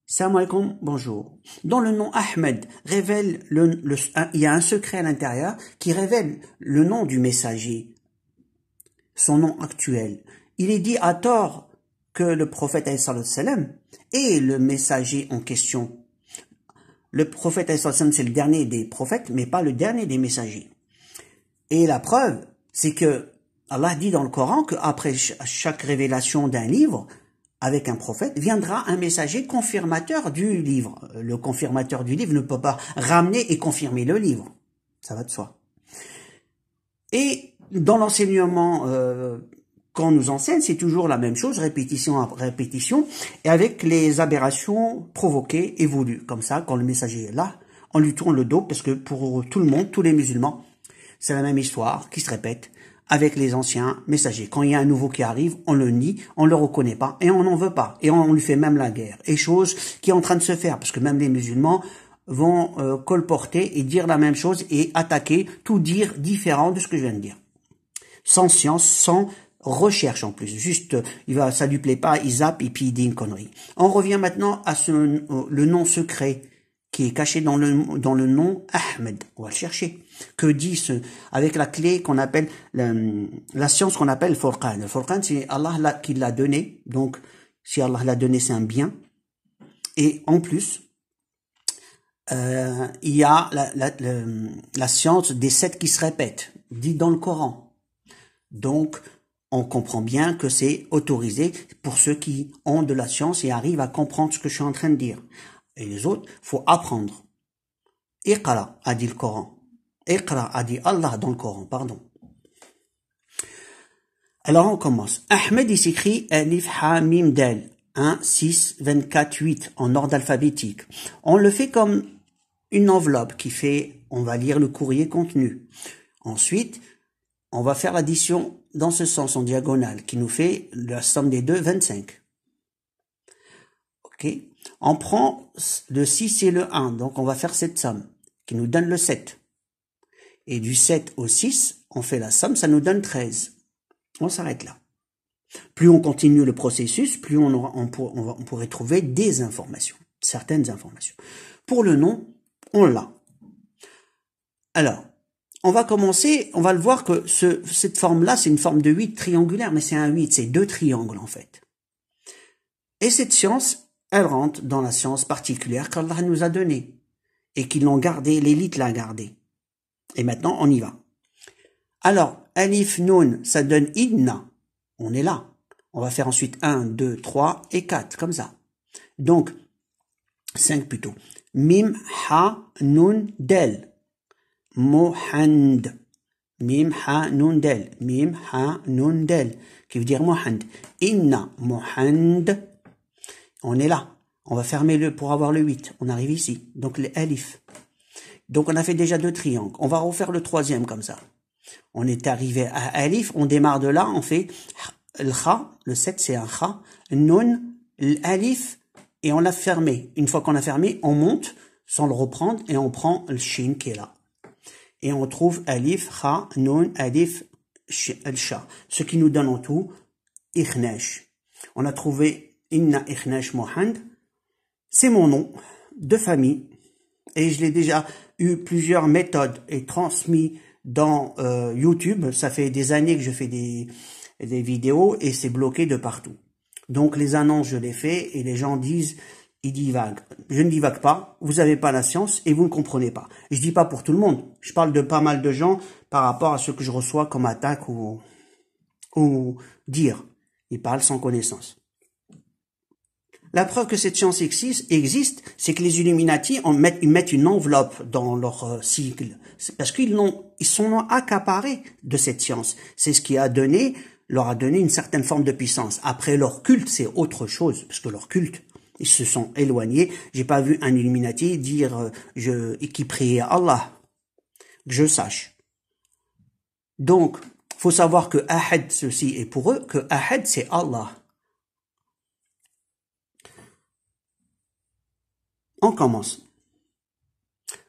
Salam alaikum, bonjour. Dans le nom Ahmed, révèle il y a un secret à l'intérieur qui révèle le nom du messager, son nom actuel. Il est dit à tort que le prophète sallallahu alayhi wa sallam est le messager en question. Le prophète sallallahu alayhi wa sallam, c'est le dernier des prophètes, mais pas le dernier des messagers. Et la preuve, c'est que Allah dit dans le Coran qu'après chaque révélation d'un livre, avec un prophète, viendra un messager confirmateur du livre. Le confirmateur du livre ne peut pas ramener et confirmer le livre. Ça va de soi. Et dans l'enseignement qu'on nous enseigne, c'est toujours la même chose, répétition après répétition, et avec les aberrations provoquées et voulues. Comme ça, quand le messager est là, on lui tourne le dos, parce que pour tout le monde, tous les musulmans, c'est la même histoire qui se répète avec les anciens messagers. Quand il y a un nouveau qui arrive, on le nie, on le reconnaît pas, et on n'en veut pas, et on lui fait même la guerre. Et chose qui est en train de se faire, parce que même les musulmans vont colporter et dire la même chose et attaquer, tout dire différent de ce que je viens de dire. Sans science, sans recherche en plus. Juste, ça lui plaît pas, il zappe et puis il dit une connerie. On revient maintenant à le nom secret qui est caché dans le nom Ahmed. On va le chercher. Que dit avec la clé qu'on appelle, la science qu'on appelle Furqan. Le Furqan, c'est Allah qui l'a donné. Donc, si Allah l'a donné, c'est un bien. Et en plus, il y a la science des 7 qui se répètent, dit dans le Coran. Donc, on comprend bien que c'est autorisé pour ceux qui ont de la science et arrivent à comprendre ce que je suis en train de dire. Et les autres, faut apprendre. Iqra, a dit le Coran. Iqra, a dit Allah dans le Coran, pardon. Alors on commence. Ahmed, il s'écrit Alif Ha Mim Dal. 1, 6, 24, 8, en ordre alphabétique. On le fait comme une enveloppe qui fait, on va lire le courrier contenu. Ensuite, on va faire l'addition dans ce sens, en diagonale, qui nous fait la somme des deux, 25. Ok? On prend le 6 et le 1, donc on va faire cette somme, qui nous donne le 7. Et du 7 au 6, on fait la somme, ça nous donne 13. On s'arrête là. Plus on continue le processus, plus on pourrait trouver des informations, certaines informations. Pour le nom, on l'a. Alors, on va commencer, on va le voir que cette forme-là, c'est une forme de 8 triangulaire, mais c'est un 8, c'est 2 triangles en fait. Et cette science, elle rentre dans la science particulière qu'Allah nous a donnée et qu'ils l'ont gardée, l'élite l'a gardée. Et maintenant, on y va. Alors, Alif Nun, ça donne Inna. On est là. On va faire ensuite 1, 2, 3 et 4, comme ça. Donc, 5 plutôt. Mim, Ha, Nun, Del. Mohand. Mim, Ha, Nun, Del. Mim, Ha, Nun, Del. Qui veut dire Mohand. Inna, Mohand. On est là. On va fermer pour avoir le 8. On arrive ici. Donc, les Alif. Donc, on a fait déjà 2 triangles. On va refaire le 3e comme ça. On est arrivé à Alif. On démarre de là. On fait le Kha. Le 7, c'est un Kha. Nun, l'Alif. Et on l'a fermé. Une fois qu'on a fermé, on monte sans le reprendre. Et on prend le Shin qui est là. Et on trouve Alif, Kha, Nun, Alif, Sha. Ce qui nous donne en tout Ikhnash. On a trouvé Inna Ikhnash Mohand. C'est mon nom de famille. Et je l'ai déjà eu plusieurs méthodes et transmis dans YouTube. Ça fait des années que je fais des vidéos et c'est bloqué de partout. Donc les annonces, je les fais et les gens disent, ils divaguent. Je ne divague pas, vous n'avez pas la science et vous ne comprenez pas. Je dis pas pour tout le monde. Je parle de pas mal de gens par rapport à ce que je reçois comme attaque ou dire. Ils parlent sans connaissance. La preuve que cette science existe, c'est que les Illuminati ils mettent une enveloppe dans leur sigle. Parce qu'ils sont accaparés de cette science. C'est ce qui leur a donné une certaine forme de puissance. Après, leur culte, c'est autre chose. Parce que leur culte, ils se sont éloignés. J'ai pas vu un Illuminati dire qui priait à Allah. Que je sache. Donc, faut savoir que Ahad, ceci est pour eux, que Ahad, c'est Allah. On commence.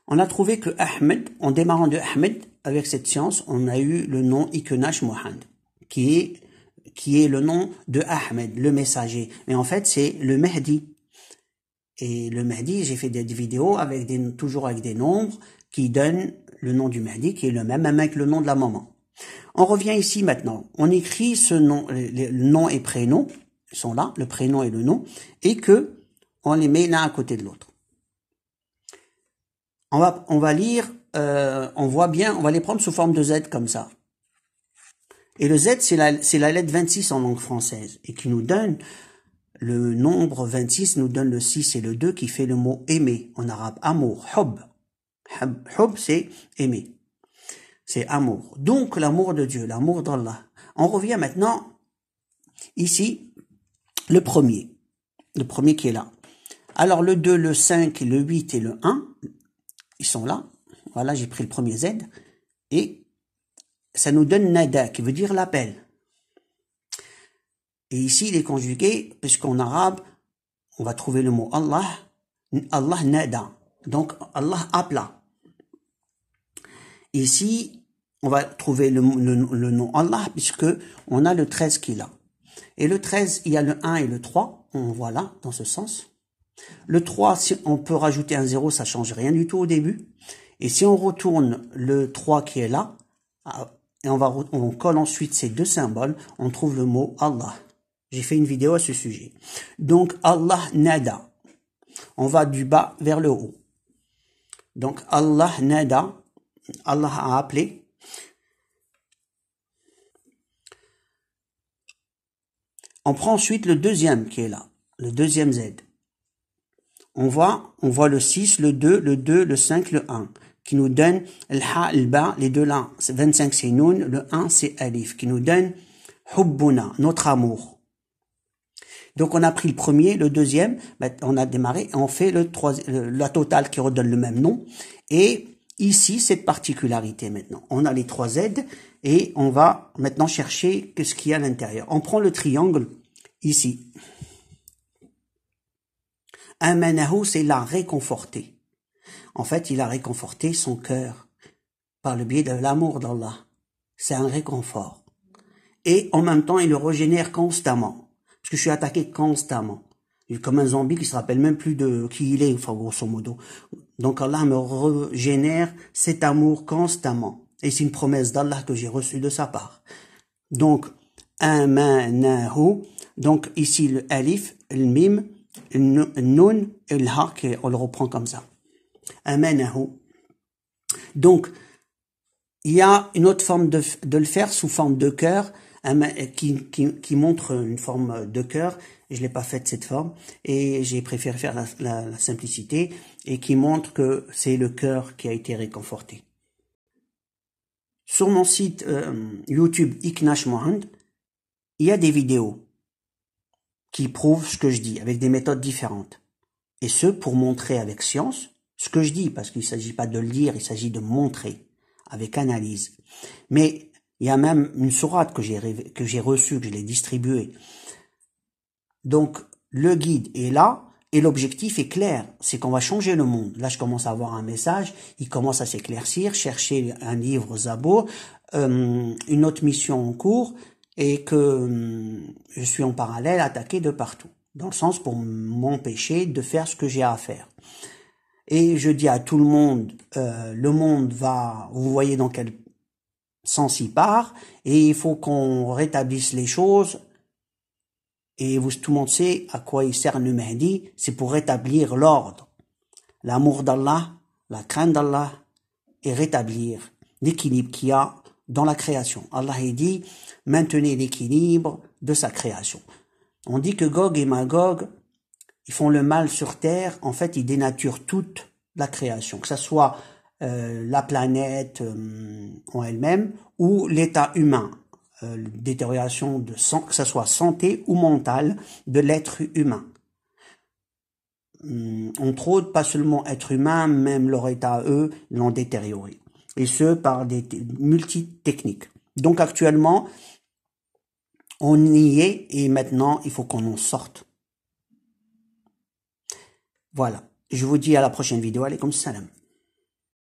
On a trouvé que Ahmed, en démarrant de Ahmed, avec cette science, on a eu le nom Ikenash Mohand, qui est le nom de Ahmed, le messager. Mais en fait, c'est le Mahdi. Et le Mahdi, j'ai fait des vidéos avec toujours avec des nombres qui donnent le nom du Mahdi, qui est le même avec le nom de la maman. On revient ici maintenant. On écrit ce nom, le nom et prénom, ils sont là, le prénom et le nom, et que on les met l'un à côté de l'autre. On va lire, on voit bien, on va les prendre sous forme de Z comme ça. Et le Z, c'est la lettre 26 en langue française, et qui nous donne le nombre 26, nous donne le 6 et le 2, qui fait le mot aimer, en arabe, amour, hub. Hub, c'est aimer. C'est amour. Donc, l'amour de Dieu, l'amour d'Allah. On revient maintenant, ici, le premier qui est là. Alors, le 2, le 5, le 8 et le 1, ils sont là. Voilà, j'ai pris le premier Z. Et ça nous donne nada, qui veut dire l'appel. Et ici, il est conjugué, puisqu'en arabe, on va trouver le mot Allah. Allah nada. Donc, Allah appela. Ici, on va trouver le nom Allah, puisque on a le 13 qui est là. Et le 13, il y a le 1 et le 3. On voit là, dans ce sens. Le 3, si on peut rajouter un 0, ça change rien du tout au début. Et si on retourne le 3 qui est là, et on colle ensuite ces deux symboles, on trouve le mot Allah. J'ai fait une vidéo à ce sujet. Donc, Allah nada. On va du bas vers le haut. Donc, Allah nada. Allah a appelé. On prend ensuite le deuxième qui est là. Le deuxième Z. On voit le 6, le 2, le 5, le 1. Qui nous donne le ha, le ba, les deux là. 25 c'est noun, le 1 c'est alif. Qui nous donne hubbuna, notre amour. Donc on a pris le premier, le deuxième, on a démarré et on fait la totale qui redonne le même nom. Et ici, cette particularité maintenant. On a les 3 Z et on va maintenant chercher ce qu'il y a à l'intérieur. On prend le triangle ici. Amanahu, c'est l'a réconforté. En fait, il a réconforté son cœur par le biais de l'amour d'Allah. C'est un réconfort. Et en même temps, il le régénère constamment. Parce que je suis attaqué constamment. Comme un zombie qui se rappelle même plus de qui il est, enfin, grosso modo. Donc Allah me régénère cet amour constamment. Et c'est une promesse d'Allah que j'ai reçue de sa part. Donc, amanahu. Donc, ici, le alif, le mim, le nun et le ha, on le reprend comme ça. Amanahu. Donc, il y a une autre forme de le faire sous forme de cœur, qui montre une forme de cœur. Je l'ai pas faite cette forme et j'ai préféré faire la simplicité et qui montre que c'est le cœur qui a été réconforté. Sur mon site YouTube Iknash Mohand, il y a des vidéos qui prouvent ce que je dis avec des méthodes différentes. Et ce pour montrer avec science ce que je dis, parce qu'il ne s'agit pas de le dire, il s'agit de montrer avec analyse. Mais il y a même une sourate que j'ai reçue, que je l'ai distribuée. Donc, le guide est là, et l'objectif est clair, c'est qu'on va changer le monde. Là, je commence à avoir un message, il commence à s'éclaircir, chercher un livre Zabour, une autre mission en cours, et que je suis en parallèle attaqué de partout, dans le sens pour m'empêcher de faire ce que j'ai à faire. Et je dis à tout le monde va, vous voyez dans quel sens il part, et il faut qu'on rétablisse les choses. Et tout le monde sait à quoi il sert le Mahdi, c'est pour rétablir l'ordre, l'amour d'Allah, la crainte d'Allah, et rétablir l'équilibre qu'il y a dans la création. Allah il dit, maintenez l'équilibre de sa création. On dit que Gog et Magog, ils font le mal sur terre, en fait ils dénaturent toute la création, que ce soit la planète en elle-même ou l'état humain. Détérioration que ce soit santé ou mentale de l'être humain. Entre autres, pas seulement être humain, même leur état eux l'ont détérioré. Et ce, par des multi-techniques. Donc actuellement, on y est et maintenant, il faut qu'on en sorte. Voilà. Je vous dis à la prochaine vidéo. Alaykoum salam.